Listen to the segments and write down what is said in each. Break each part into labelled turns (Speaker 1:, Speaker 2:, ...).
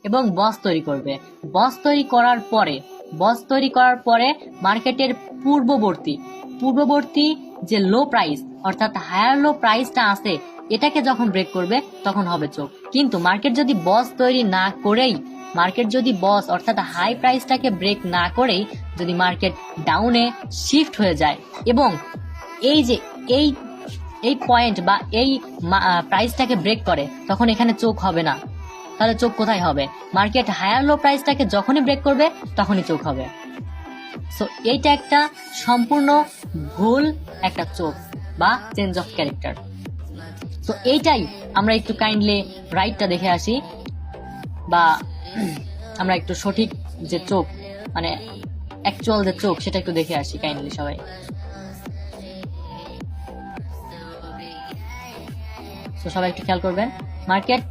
Speaker 1: এবং বস তৈরি করবে। বস তৈরি করার পরে মার্কেটের পূর্ববর্তী যে লো প্রাইস অর্থাৎ হায়ার লো প্রাইসটা আছে এটাকে যখন ব্রেক করবে তখন হবে চোখ। কিন্তু মার্কেট যদি বস তৈরি না করেই, মার্কেট যদি বস অর্থাৎ হাই প্রাইসটাকে ব্রেক না করেই যদি মার্কেট ডাউনে শিফট হয়ে যায় এবং এই যে এই পয়েন্ট বা এই প্রাইসটাকে ব্রেক করে, তখন এখানে চোখ হবে না। তাহলে চোখ কোথায় হবে? মার্কেট হায়ার লো প্রাইসটাকে যখনই ব্রেক করবে তখনই চোখ হবে। সো এইটা একটা সম্পূর্ণ ভুল একটা চোখ বা চেঞ্জ অফ ক্যারেক্টার। তো এইটাই আমরা একটু কাইন্ডলি রাইটটা দেখে আসি, বা আমরা একটু সঠিক যে চোখ মানে অ্যাকচুয়াল যে চোখ সেটা একটু দেখে আসি কাইন্ডলি সবাই। তো সবাই একটু খেয়াল করবেন, market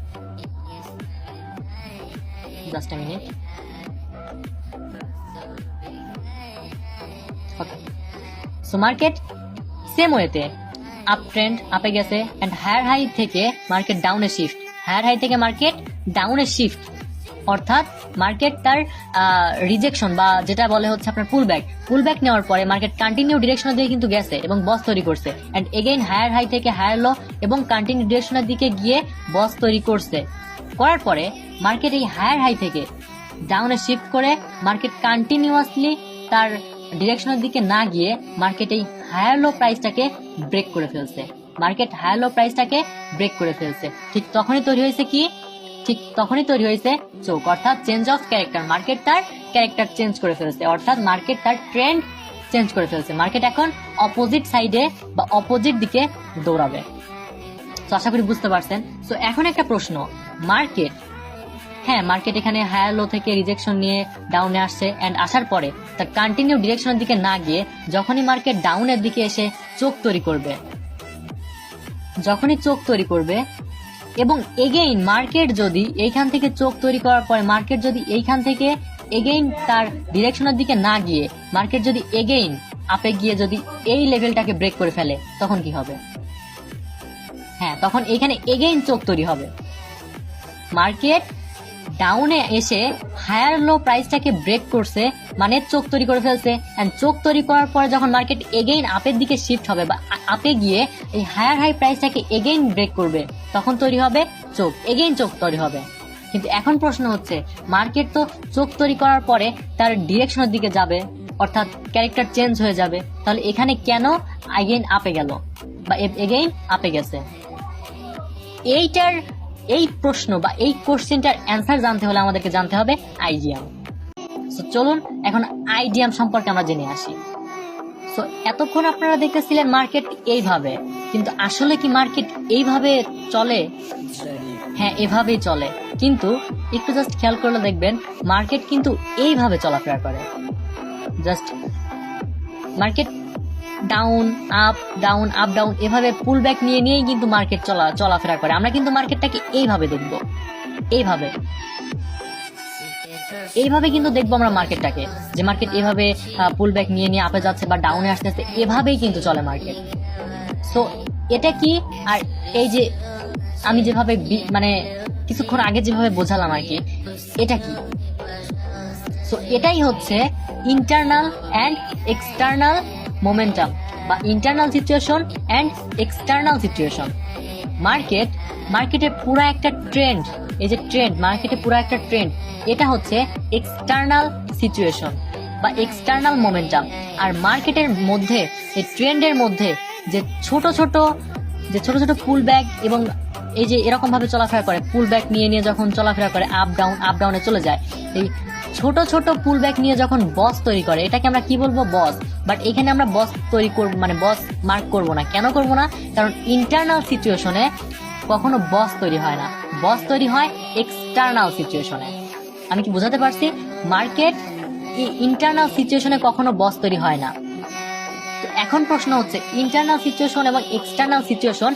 Speaker 1: just a minute. Okay, so market same ওয়েতে আপ ট্রেন্ড আপে গেছে এন্ড হায়ার হাই থেকে মার্কেট ডাউনে শিফট, হায়ার হাই থেকে মার্কেট ডাউনে শিফট, অর্থাৎ মার্কেট তার রিজেকশন বা যেটা বলে হচ্ছে আপনার পুলব্যাক নেওয়ার পরে মার্কেট কন্টিনিউ ডিরেকশনের দিকে কিন্তু গেছে এবং বস তৈরি করছে এন্ড এগেইন হায়ার হাই থেকে হায়ার লো এবং কন্টিনিউ ডিরেকশনের দিকে গিয়ে বস তৈরি করছে। করার পরে মার্কেট এই হায়ার হাই থেকে ডাউনে শিফট করে মার্কেট কন্টিনিউয়াসলি তার ডিরেকশনের দিকে না গিয়ে মার্কেট এই হায়ার লো প্রাইসটাকে ব্রেক করে ফেলছে। ঠিক তখনই তৈরি হয়েছে চোখ, অর্থাৎ চেঞ্জ অফ ক্যারেক্টার। মার্কেট তার ক্যারেক্টার চেঞ্জ করে ফেলছে, অর্থাৎ মার্কেট তার ট্রেন্ড চেঞ্জ করে ফেলছে। মার্কেট এখন অপোজিট সাইডে বা অপোজিট দিকে দৌড়াবে। তো আশা করি বুঝতে পারছেন। তো এখন একটা প্রশ্ন, মার্কেট এখানে হায়ার লো থেকে রিজেকশন নিয়ে ডাউনে আসছে এন্ড আসার পরে তার কন্টিনিউ ডিরেকশনের দিকে না গিয়ে যখনই মার্কেট ডাউনের দিকে এসে চোখ তৈরি করবে এবং এগেইন মার্কেট যদি এইখান থেকে চোখ তৈরি করার পরে মার্কেট যদি এইখান থেকে এগেইন তার ডিরেকশনের দিকে না গিয়ে মার্কেট যদি এগেইন আপে গিয়ে যদি এই লেভেলটাকে ব্রেক করে ফেলে তখন কি হবে? তখন এখানে এগেইন চোখ তৈরি হবে। মার্কেট ডাউনে এসে হায়ার লো প্রাইসটাকে ব্রেক করছে মানে চোখ তৈরি করে ফেলছে এন্ড চোখ তৈরি করার পরে যখন মার্কেট এগেইন আপের দিকে শিফট হবে বা আপে গিয়ে এই হায়ার হাই প্রাইসটাকে এগেইন ব্রেক করবে তখন তৈরি হবে চোখ, এগেইন চোখ তৈরি হবে। কিন্তু এখন প্রশ্ন হচ্ছে, মার্কেট তো চোখ তৈরি করার পরে তার ডিরেকশনের দিকে যাবে, অর্থাৎ ক্যারেক্টার চেঞ্জ হয়ে যাবে, তাহলে এখানে কেন এগেইন আপে গেল বা এগেইন আপে গেছে? এই প্রশ্ন বা এই কোশ্চেনটার অ্যান্সার জানতে হলে আমাদেরকে জানতে হবে আইডিয়াম। সো চলুন এখন আইডিয়াম সম্পর্কে আমরা জেনে আসি। সো এতক্ষণ আপনারা দেখতেছিলেন মার্কেট এইভাবে, কিন্তু আসলে কি মার্কেট এইভাবে চলে? এভাবেই চলে, কিন্তু একটু জাস্ট খেয়াল করলে দেখবেন মার্কেট কিন্তু এইভাবে চলাফেরা করে। Just market down up down এভাবে পুল ব্যাক নিয়েই কিন্তু মার্কেট চলাফেরা করে। আমরা কিন্তু মার্কেটটাকে এইভাবে দেখবো, এইভাবে কিন্তু দেখবো আমরা মার্কেটটাকে, যে মার্কেট এভাবে পুল ব্যাক নিয়ে আপে যাচ্ছে বা ডাউনে আসতেছে, এভাবেই কিন্তু চলে মার্কেট। সো এটা কি? আর এই যে আমি যেভাবে মানে কিছুক্ষণ আগে যেভাবে বোঝালাম আর কি, এটা কি? সো এটাই হচ্ছে ইন্টারনাল অ্যান্ড এক্সটার্নাল মোমেন্টাম বা internal situation and external situation. মার্কেটের পুরো একটা ট্রেন্ড, এই যে ট্রেন্ড, মার্কেটে পুরো একটা ট্রেন্ড, এটা হচ্ছে এক্সটার্নাল সিচুয়েশন বা এক্সটার্নাল মোমেন্টাম। আর মার্কেটের মধ্যে এই ট্রেন্ডের মধ্যে যে ছোট ছোট পুল ব্যাক এবং এই যে এরকম ভাবে চলাফেরা করে, পুল ব্যাক নিয়ে যখন চলাফেরা করে আপ ডাউনে চলে যায়, এই ছোট পুল ব্যাক নিয়ে যখন বস তৈরি করে, এটাকে আমরা কি বলবো? বস। বাট এখানে আমরা বস তৈরি করব মানে বস মার্ক করব না। কেন করব না? কারণ ইন্টারনাল সিচুয়েশনে কখনো বস তৈরি হয় না, বস তৈরি হয় এক্সটার্নাল সিচুয়েশনে। আমি কি বোঝাতে পারছি? মার্কেট ইন্টারনাল সিচুয়েশনে কখনো বস তৈরি হয় না। তো এখন প্রশ্ন হচ্ছে, ইন্টারনাল সিচুয়েশন এবং এক্সটার্নাল সিচুয়েশন,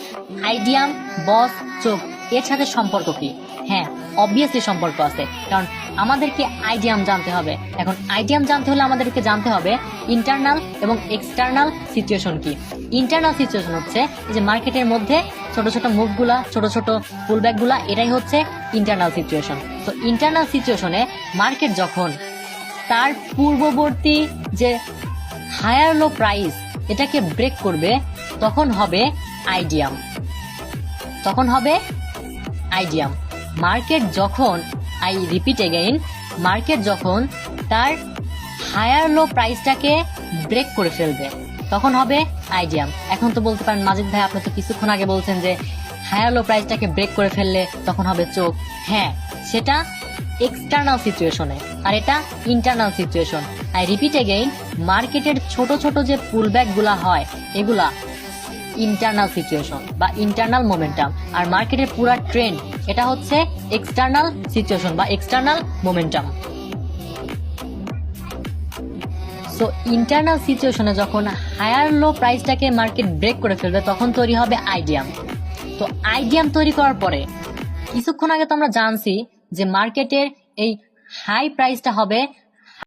Speaker 1: আইডিয়াম, বস, চোখ, এর সাথে সম্পর্ক কি? অবভিয়াসলি সম্পর্ক আছে, কারণ আমাদেরকে আইডিয়াম জানতে হবে। এখন আইডিয়াম জানতে হলে আমাদেরকে জানতে হবে ইন্টারনাল এবং এক্সটার্নাল সিচুয়েশন কি। ইন্টারনাল সিচুয়েশন হচ্ছে এই যে মার্কেটের মধ্যে ছোট ছোট মুভগুলা, ছোট ছোট পুলব্যাকগুলা, এটাই হচ্ছে ইন্টারনাল সিচুয়েশন। তো ইন্টারনাল সিচুয়েশনে মার্কেট যখন তার পূর্ববর্তী যে হায়ার লো প্রাইস এটাকে ব্রেক করবে তখন হবে আইডিয়াম। মার্কেট যখন, আই রিপিট এগেইন, মার্কেট যখন তার হায়ার লো প্রাইসটাকে ব্রেক করে ফেলবে তখন হবে আইডিয়াম। এখন তো বলতে পারেন মাজিদ ভাই আপনি তো কিছুক্ষণ আগে বলছেন যে হায়ার লো প্রাইসটাকে ব্রেক করে ফেললে তখন হবে চোখ। হ্যাঁ, সেটা এক্সটার্নাল সিচুয়েশনে, আর এটা internal situation. I repeat again, মার্কেটের ছোট ছোট যে পুলব্যাক গুলা হয় এগুলা ইন্টারনাল সিচুয়েশন বা ইন্টারনাল মোমেন্টাম, আর মার্কেটের পুরো ট্রেন্ড এটা হচ্ছে এক্সটার্নাল সিচুয়েশন বা এক্সটার্নাল মোমেন্টাম। সো ইন্টারনাল সিচুয়েশনে যখন হায়ার লো প্রাইসটাকে মার্কেট ব্রেক করে ফেলবে তখন তৈরি হবে আইডিয়াম। তো আইডিয়াম তৈরি করার পরে কিছুক্ষণ আগে তো আমরা জানছি যে মার্কেটের এই হাই প্রাইসটা হবে